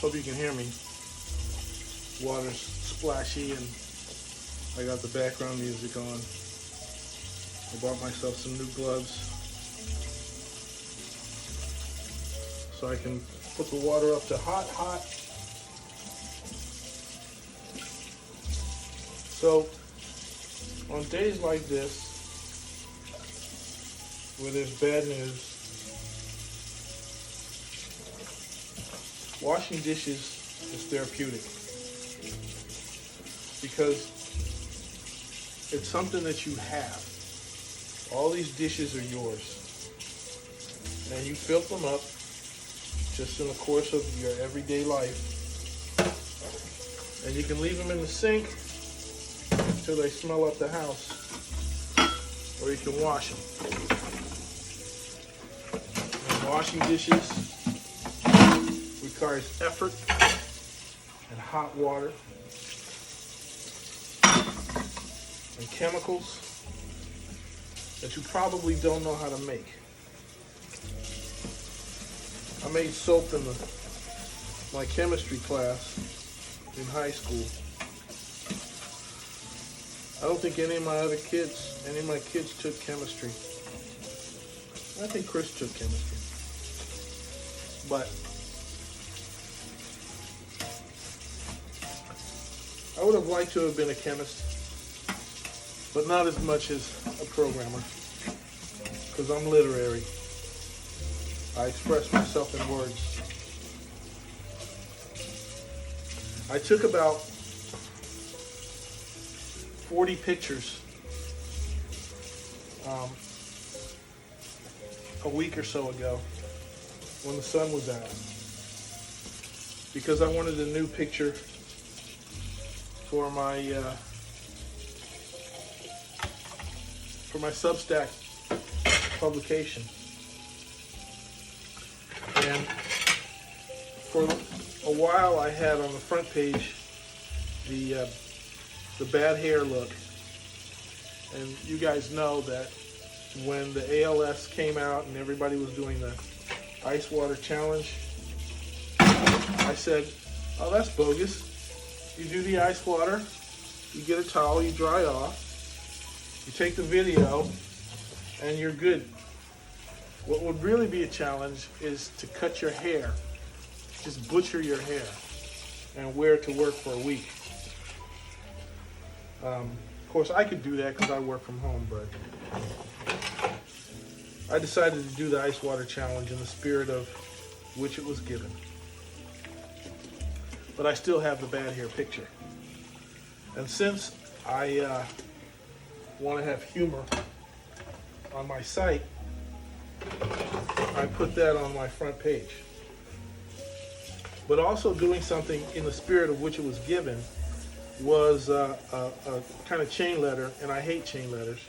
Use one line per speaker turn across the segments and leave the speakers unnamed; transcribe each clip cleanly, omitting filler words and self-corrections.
Hope you can hear me. Water's splashy and I got the background music on. I bought myself some new gloves so I can put the water up to hot. So on days like this, where there's bad news, washing dishes is therapeutic because it's something that you have. All these dishes are yours, and you fill them up just in the course of your everyday life, and you can leave them in the sink until they smell up the house, or you can wash them. And washing dishes requires effort and hot water and chemicals that you probably don't know how to make. I made soap in my chemistry class in high school. I don't think any of my kids took chemistry. I think Chris took chemistry. But I would have liked to have been a chemist, but not as much as a programmer, because I'm literary. I express myself in words. I took about 40 pictures a week or so ago when the sun was out, because I wanted a new picture for my Substack publication. And for a while I had on the front page the bad hair look. And you guys know that when the ALS came out and everybody was doing the ice water challenge, I said, oh, that's bogus. You do the ice water, you get a towel, you dry off, you take the video, and you're good. What would really be a challenge is to cut your hair. Just butcher your hair and wear it to work for a week. Of course, I could do that because I work from home, but I decided to do the ice water challenge in the spirit of which it was given. But I still have the bad hair picture. And since I want to have humor on my site, I put that on my front page. But also doing something in the spirit of which it was given was a kind of chain letter, and I hate chain letters,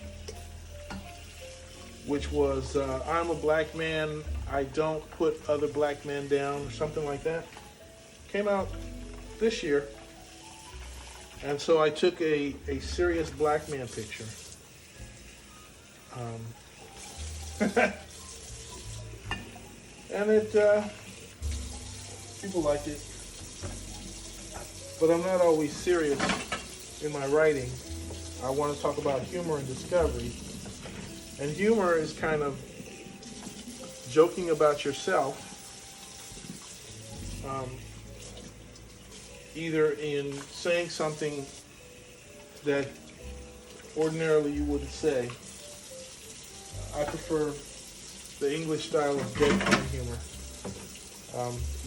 which was, I'm a black man, I don't put other black men down, or something like that. Came out this year, and so I took a serious black man picture. And people liked it, but I'm not always serious in my writing. I want to talk about humor and discovery, and humor is kind of joking about yourself, either in saying something that ordinarily you wouldn't say. I prefer the English style of deadpan humor,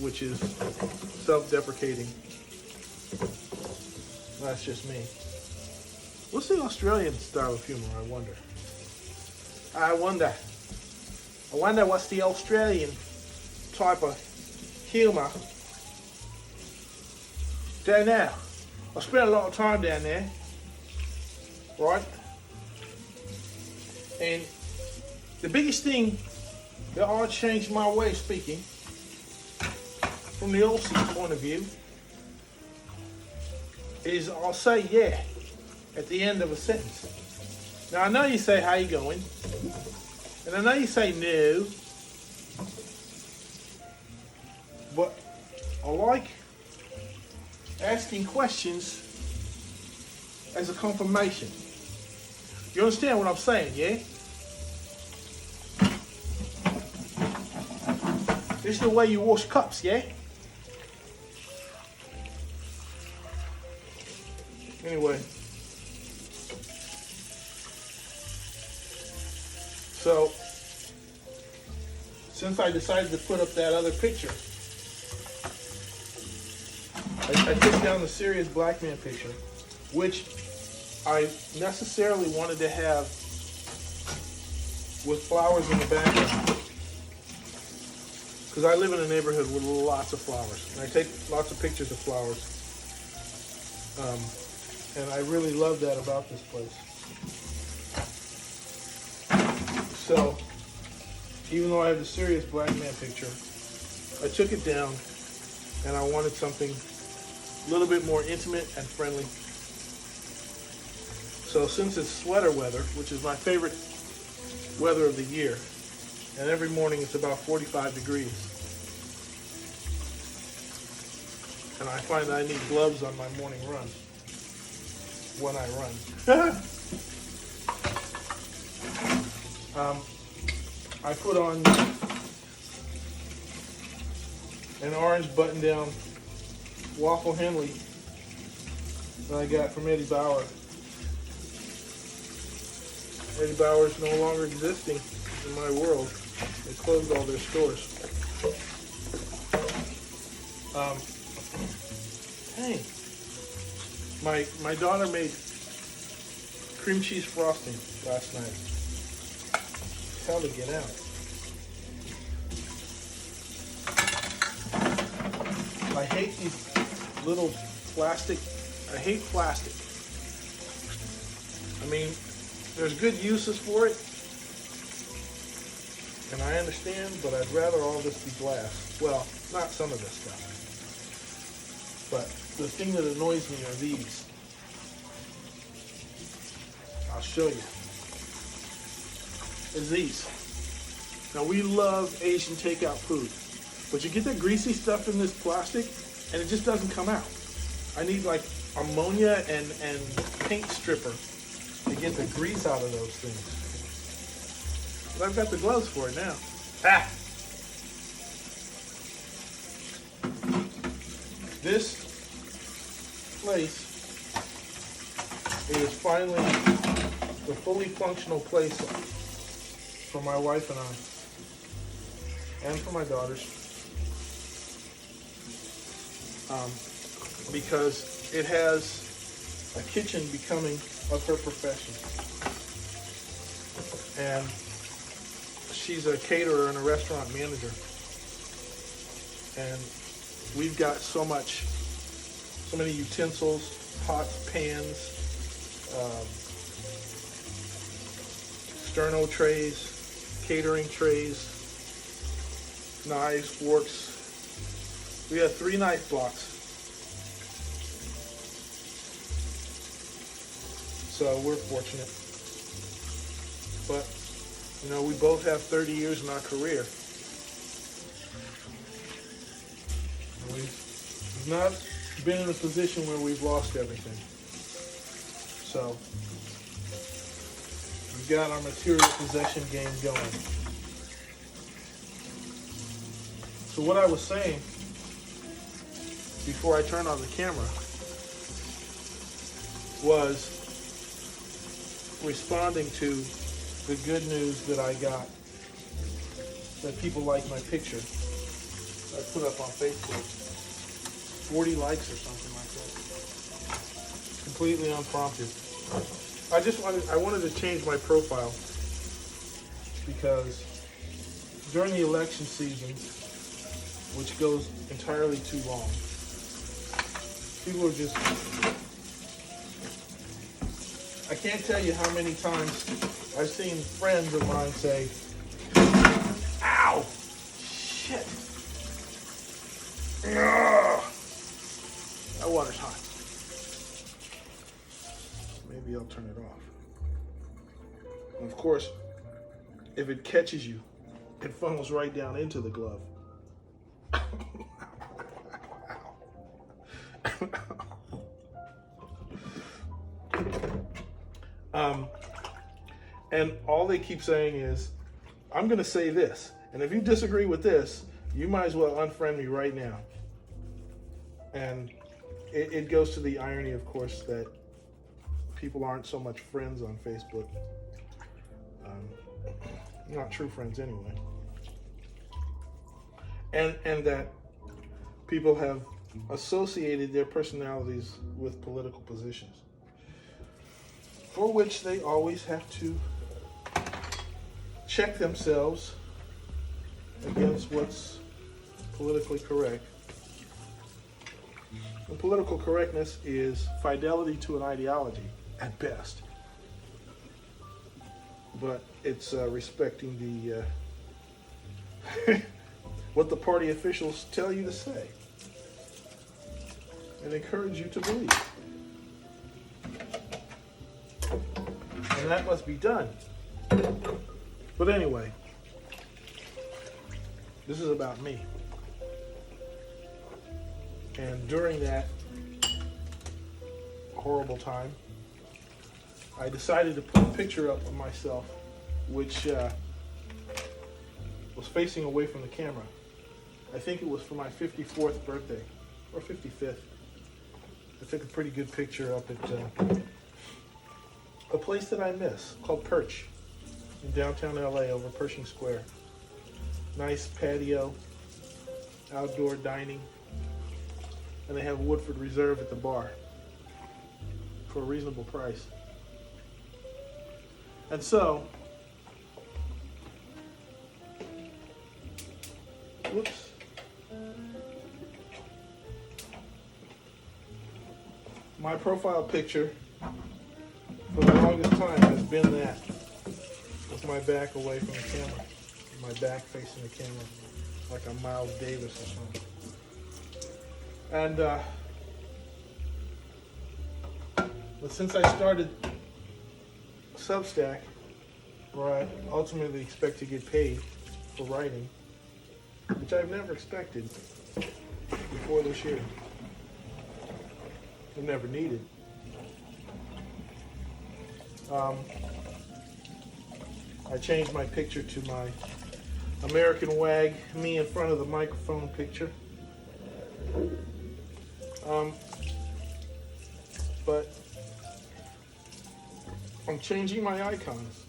which is self-deprecating. That's just me. What's the Australian style of humor, I wonder? I wonder what's the Australian type of humor. Down there. I spent a lot of time down there, right? And the biggest thing that I changed my way of speaking from the Aussie point of view is I'll say yeah at the end of a sentence. Now I know you say how you going, and I know you say no, but I like asking questions as a confirmation. You understand what I'm saying, yeah? This is the way you wash cups, yeah? Anyway. So, since I decided to put up that other picture, I took down the serious black man picture, which I necessarily wanted to have with flowers in the background. Because I live in a neighborhood with lots of flowers. And I take lots of pictures of flowers. And I really love that about this place. So, even though I have the serious black man picture, I took it down and I wanted something a little bit more intimate and friendly. So since it's sweater weather, which is my favorite weather of the year, and every morning it's about 45 degrees, and I find that I need gloves on my morning run when I run. I put on an orange button-down waffle Henley that I got from Eddie Bauer. Eddie Bauer's no longer existing in my world. They closed all their stores. Hey, my daughter made cream cheese frosting last night. Hell to get out. I hate these little plastic. I hate plastic. I mean, there's good uses for it, and I understand, but I'd rather all this be glass. Well, not some of this stuff. But the thing that annoys me are these. I'll show you. Is these. Now, we love Asian takeout food, but you get that greasy stuff in this plastic, and it just doesn't come out. I need like ammonia and paint stripper to get the grease out of those things. But I've got the gloves for it now. Ah! This place is finally the fully functional place for my wife and I, and for my daughters, because it has a kitchen becoming of her profession. And she's a caterer and a restaurant manager. And we've got so many utensils, pots, pans, sterno trays, catering trays, knives, forks. We have 3 knife blocks. So we're fortunate. But, you know, we both have 30 years in our career. And we've not been in a position where we've lost everything. So, we've got our material possession game going. So what I was saying before I turned on the camera was responding to the good news that I got, that people like my picture I put up on Facebook. 40 likes or something like that. Completely unprompted. I wanted to change my profile because during the election season, which goes entirely too long, people are just, I can't tell you how many times I've seen friends of mine say, ow, shit, ugh, that water's hot. Maybe I'll turn it off. And of course, if it catches you, it funnels right down into the glove. And all they keep saying is, I'm going to say this, and if you disagree with this, you might as well unfriend me right now. And it goes to the irony, of course, that people aren't so much friends on Facebook. Not true friends anyway. And that people have associated their personalities with political positions, for which they always have to check themselves against what's politically correct. And political correctness is fidelity to an ideology at best, but it's respecting the what the party officials tell you to say and encourage you to believe. And that must be done. But anyway, this is about me. And during that horrible time, I decided to put a picture up of myself, which was facing away from the camera. I think it was for my 54th birthday, or 55th. I took a pretty good picture up at a place that I miss, called Perch, in downtown LA over Pershing Square. Nice patio, outdoor dining, and they have Woodford Reserve at the bar for a reasonable price. And so, whoops. My profile picture for the longest time has been that, with my back away from the camera, my back facing the camera, like a Miles Davis or something. And but since I started Substack, where I ultimately expect to get paid for writing, which I've never expected before this year, I've never needed. I changed my picture to my American Wag, me in front of the microphone picture. But I'm changing my icons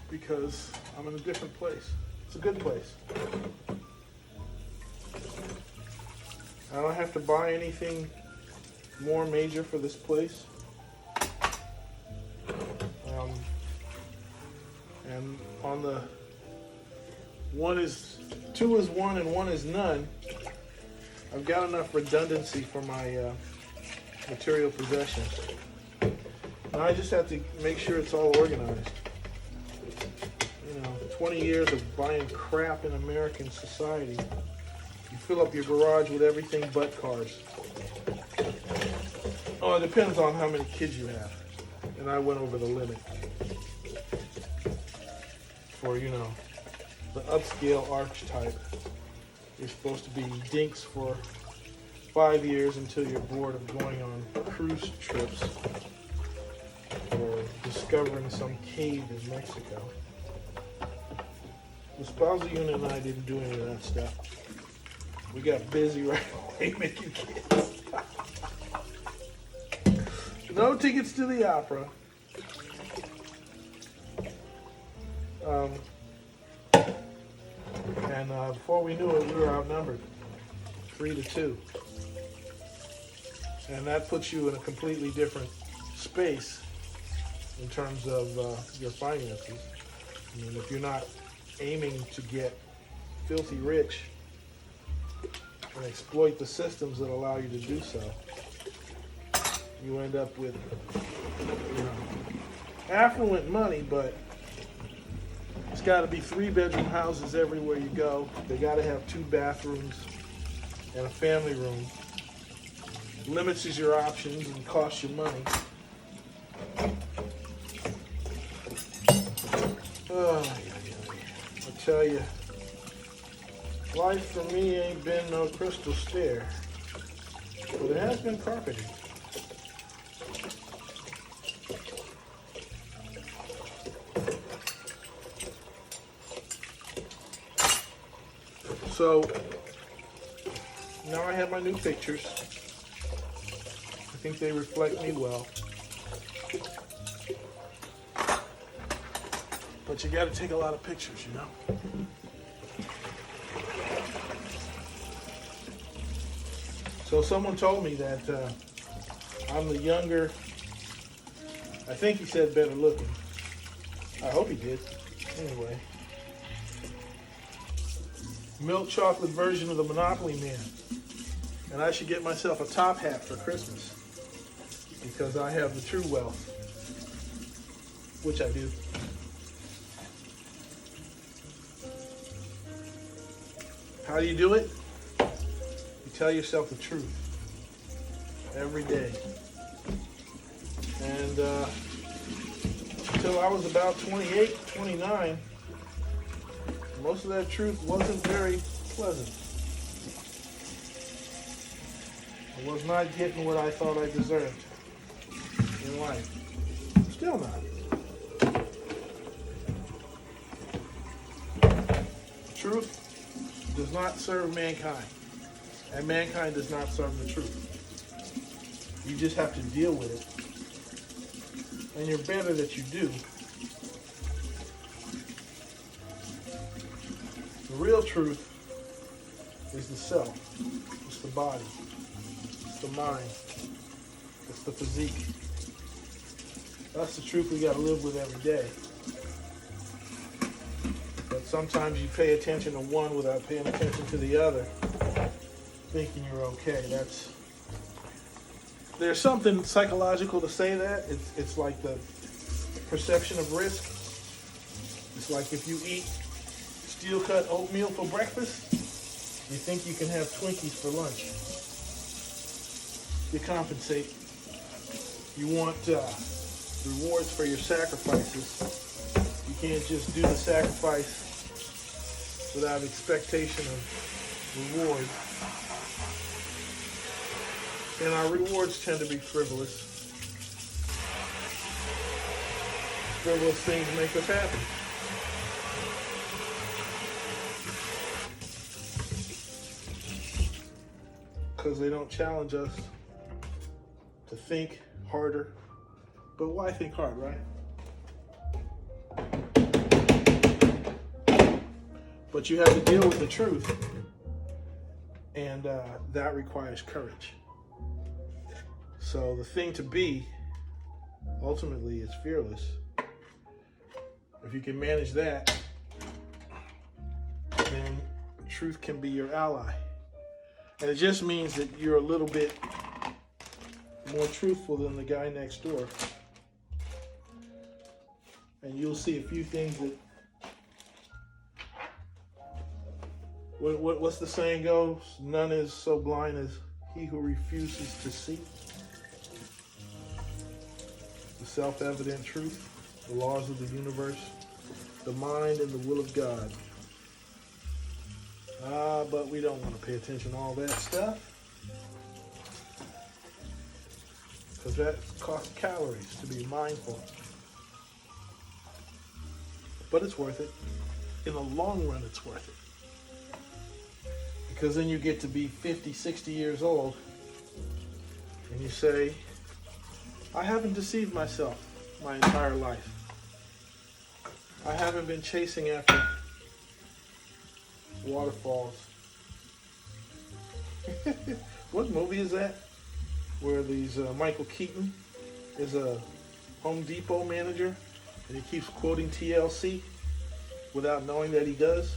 because I'm in a different place. It's a good place. I don't have to buy anything more major for this place. And on the 2 is 1 and 1 is none, I've got enough redundancy for my material possessions. Now I just have to make sure it's all organized. 20 years of buying crap in American society. You fill up your garage with everything but cars. Oh, it depends on how many kids you have. And I went over the limit for, the upscale archetype. You're supposed to be dinks for 5 years until you're bored of going on cruise trips or discovering some cave in Mexico. The spousal unit and I didn't do any of that stuff. We got busy right away making kids. No tickets to the opera. And before we knew it, we were outnumbered 3-2. And that puts you in a completely different space in terms of your finances. I mean, if you're not aiming to get filthy rich and exploit the systems that allow you to do so, you end up with, affluent money, but it's got to be 3-bedroom houses everywhere you go. They got to have 2 bathrooms and a family room. Limits your options and costs you money. I tell you, life for me ain't been no crystal stair. but it has been carpeted. So now I have my new pictures. I think they reflect me well. But you got to take a lot of pictures, you know. So someone told me that I'm the younger, I think he said better looking. I hope he did. Anyway. Milk chocolate version of the Monopoly Man. And I should get myself a top hat for Christmas because I have the true wealth, which I do. How do you do it? You tell yourself the truth every day. And until I was about 28, 29, most of that truth wasn't very pleasant. I was not getting what I thought I deserved in life. Still not. Truth does not serve mankind, and mankind does not serve the truth. You just have to deal with it, and you're better that you do. The real truth is the self, it's the body, it's the mind, it's the physique. That's the truth we got to live with every day. But sometimes you pay attention to one without paying attention to the other, thinking you're okay. There's something psychological to say that. It's like the perception of risk. It's like if you eat steel-cut oatmeal for breakfast, you think you can have Twinkies for lunch. You compensate. You want rewards for your sacrifices. You can't just do the sacrifice without expectation of reward. And our rewards tend to be frivolous. Frivolous things make us happy. Because they don't challenge us to think harder. But why think hard, right? But you have to deal with the truth, and that requires courage. So the thing to be, ultimately, is fearless. If you can manage that, then truth can be your ally. And it just means that you're a little bit more truthful than the guy next door. And you'll see a few things that, what's the saying goes? None is so blind as he who refuses to see. The self-evident truth, the laws of the universe, the mind and the will of God. But we don't want to pay attention to all that stuff. Because that costs calories to be mindful. But it's worth it. In the long run, it's worth it. Because then you get to be 50, 60 years old, and you say, I haven't deceived myself my entire life. I haven't been chasing after waterfalls. What movie is that? Where these Michael Keaton is a Home Depot manager, and he keeps quoting TLC without knowing that he does.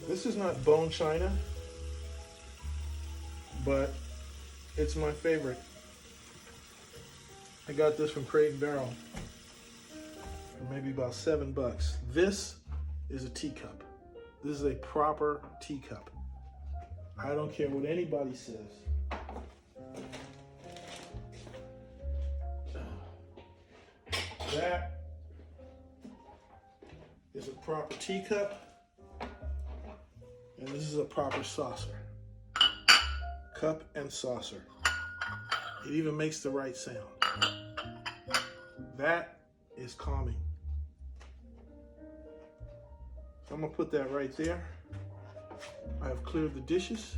This is not bone china, but it's my favorite. I got this from Crate and Barrel for maybe about $7. This is a teacup. This is a proper teacup. I don't care what anybody says. That is a proper teacup, and this is a proper saucer. Cup and saucer. It even makes the right sound. That is calming. So I'm gonna put that right there. I have cleared the dishes.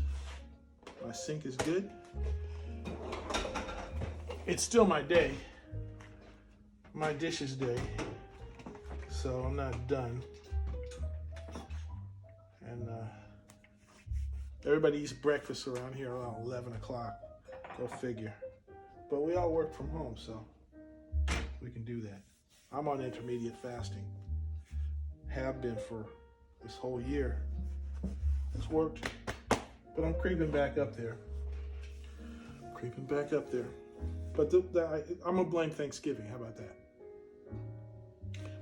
My sink is good. It's still my day, my dishes day, so I'm not done. And everybody eats breakfast around here around 11 o'clock, go figure. But we all work from home, so we can do that. I'm on intermediate fasting, have been for this whole year. It's worked, but I'm creeping back up there. But I'm gonna blame Thanksgiving, how about that?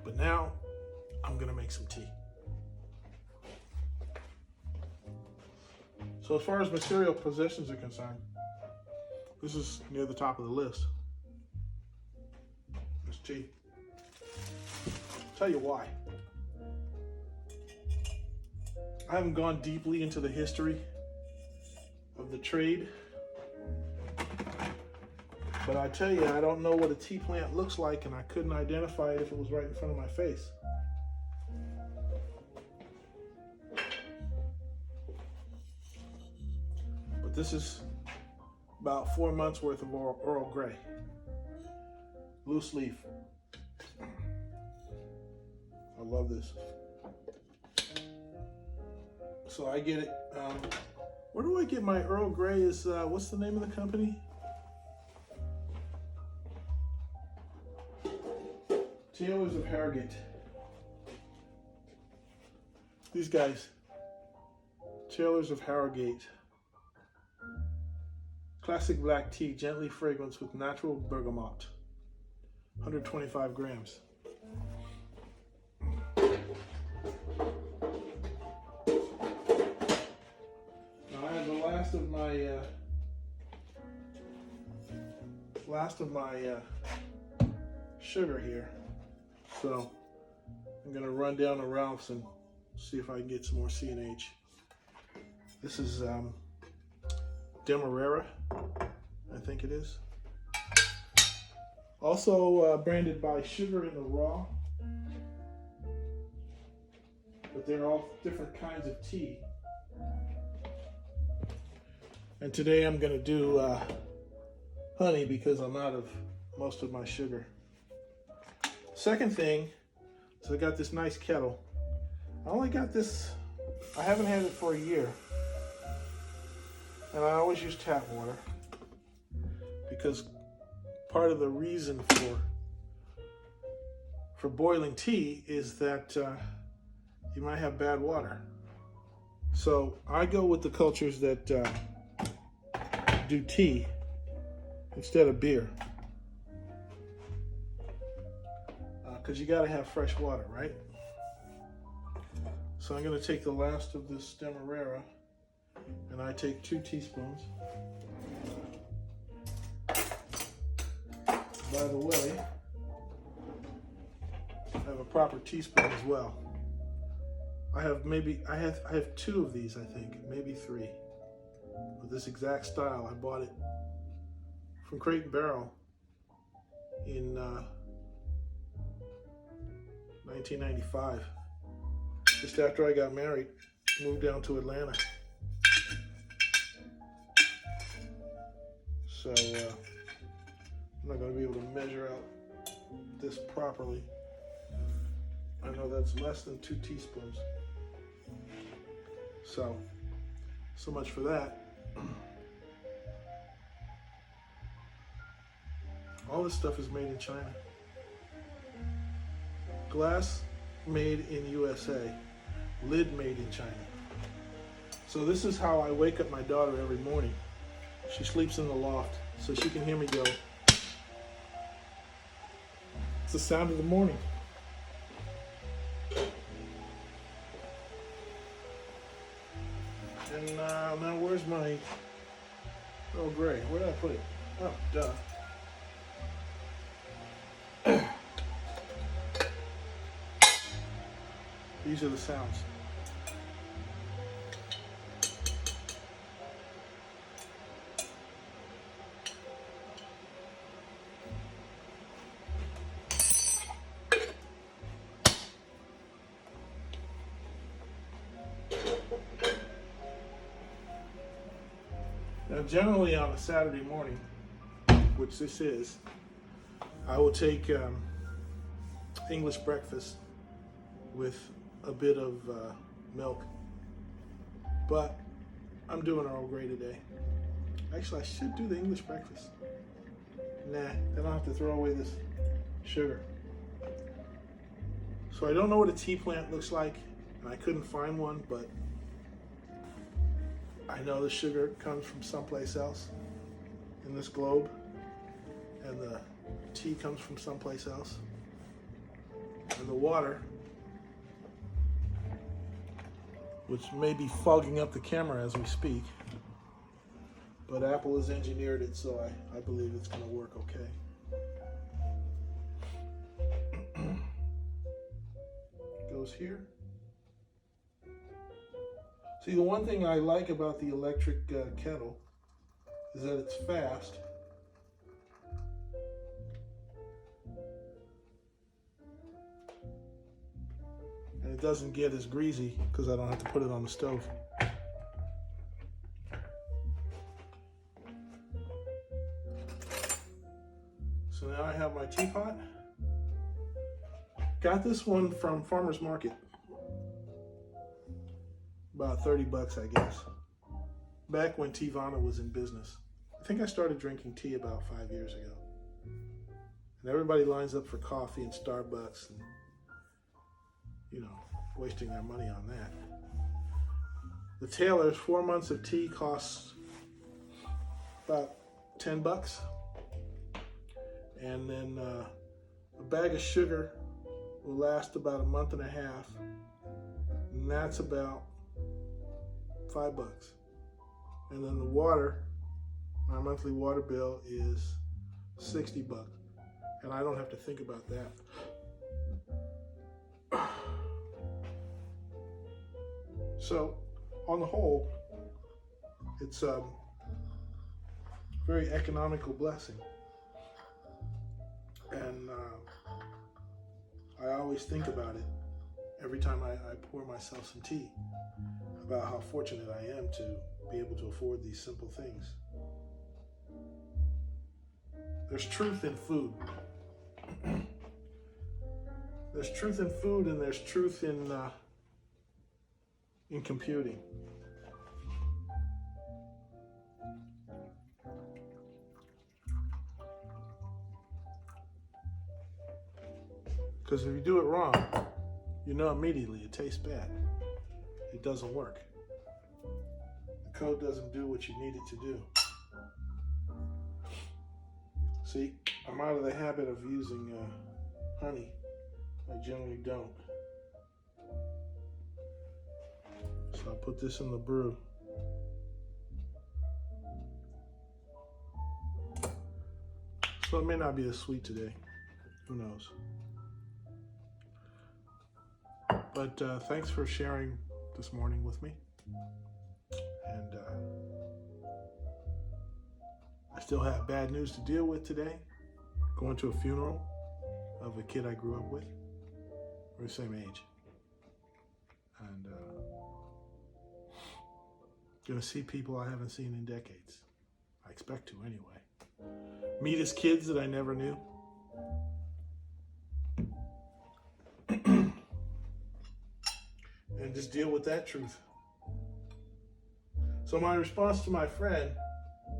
But now, I'm gonna make some tea. So as far as material possessions are concerned, this is near the top of the list. It's tea. I'll tell you why. I haven't gone deeply into the history of the trade, but I tell you, I don't know what a tea plant looks like, and I couldn't identify it if it was right in front of my face. But this is about 4 months worth of Earl Grey, loose leaf. I love this. So I get it. Where do I get my Earl Grey? What's the name of the company? Taylors of Harrogate. These guys. Taylors of Harrogate. Classic black tea, gently fragranced with natural bergamot. 125 grams. Last of my sugar here, so I'm gonna run down to Ralph's and see if I can get some more C&H. This is Demerara, I think it is. Also branded by Sugar in the Raw, but they're all different kinds of tea. And today I'm gonna do honey because I'm out of most of my sugar. Second thing, so I got this nice kettle. I only got this, I haven't had it for a year. And I always use tap water because part of the reason for boiling tea is that you might have bad water. So I go with the cultures that do tea instead of beer, because you got to have fresh water, right? So I'm going to take the last of this Demerara, and I take 2 teaspoons. By the way, I have a proper teaspoon as well. I have 2 of these, I think, maybe 3. With this exact style. I bought it from Crate and Barrel in 1995, just after I got married, moved down to Atlanta. So I'm not going to be able to measure out this properly. I know that's less than 2 teaspoons. So much for that. All this stuff is made in China. Glass made in USA, lid made in China. So this is how I wake up my daughter every morning. She sleeps in the loft, so she can hear me go. It's the sound of the morning. And now where's my Earl Grey? Where did I put it? Oh, duh. These are the sounds. Now, generally on a Saturday morning, which this is, I will take English breakfast with a bit of milk. But I'm doing Earl Grey today. Actually, I should do the English breakfast. Nah, then I'll have to throw away this sugar. So I don't know what a tea plant looks like, and I couldn't find one, but I know the sugar comes from someplace else in this globe, and the tea comes from someplace else, and the water, which may be fogging up the camera as we speak, but Apple has engineered it, so I believe it's going to work okay. Goes here. See, the one thing I like about the electric kettle is that it's fast. And it doesn't get as greasy because I don't have to put it on the stove. So now I have my teapot. Got this one from Farmer's Market. About 30 bucks, I guess. Back when Teavana was in business. I think I started drinking tea about 5 years ago. And everybody lines up for coffee in Starbucks and, you know, wasting their money on that. The Taylor's 4 months of tea costs about 10 bucks. And then a bag of sugar will last about a month and a half. And that's about 5 bucks. And then the water, my monthly water bill is 60 bucks. And I don't have to think about that. So, on the whole, it's a very economical blessing. And I always think about it every time I pour myself some tea, about how fortunate I am to be able to afford these simple things. There's truth in food. There's truth in food, and there's truth in computing. Because if you do it wrong, you know immediately it tastes bad. It doesn't work. The code doesn't do what you need it to do. See, I'm out of the habit of using honey. I generally don't. So I'll put this in the brew. So it may not be as sweet today. Who knows? But thanks for sharing this morning with me. And I still have bad news to deal with today. Going to a funeral of a kid I grew up with. We're the same age. And gonna see people I haven't seen in decades. I expect to anyway. Meet his kids that I never knew. And just deal with that truth. So my response to my friend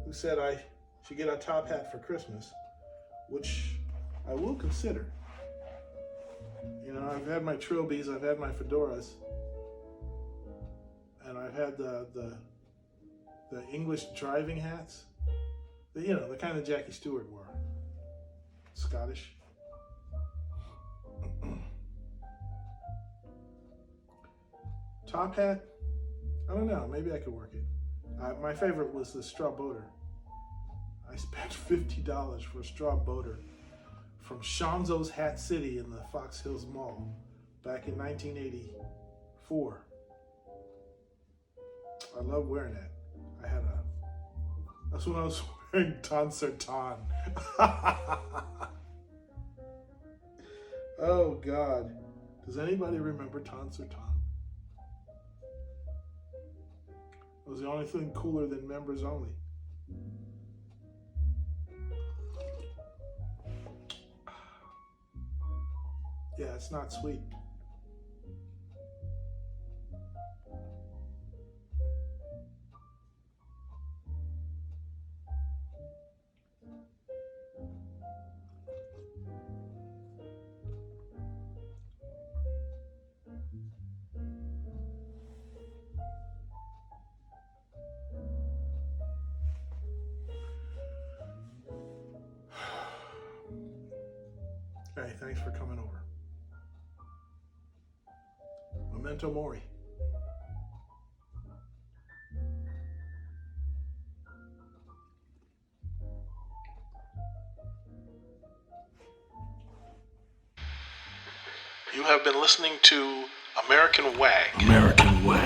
who said I should get a top hat for Christmas, which I will consider. You know, I've had my trilbies, I've had my fedoras, and I've had the English driving hats. You know, the kind of Jackie Stewart wore. Scottish. Top hat, I don't know, maybe I could work it. My favorite was the straw boater. I spent $50 for a straw boater from Shanzo's Hat City in the Fox Hills Mall back in 1984. I love wearing that. That's when I was wearing Tansertan. Oh God. Does anybody remember Tansertan? It was the only thing cooler than members only. Yeah, it's not sweet. Hey, thanks for coming over. Memento Mori. You have been listening to American Wag. American Wag.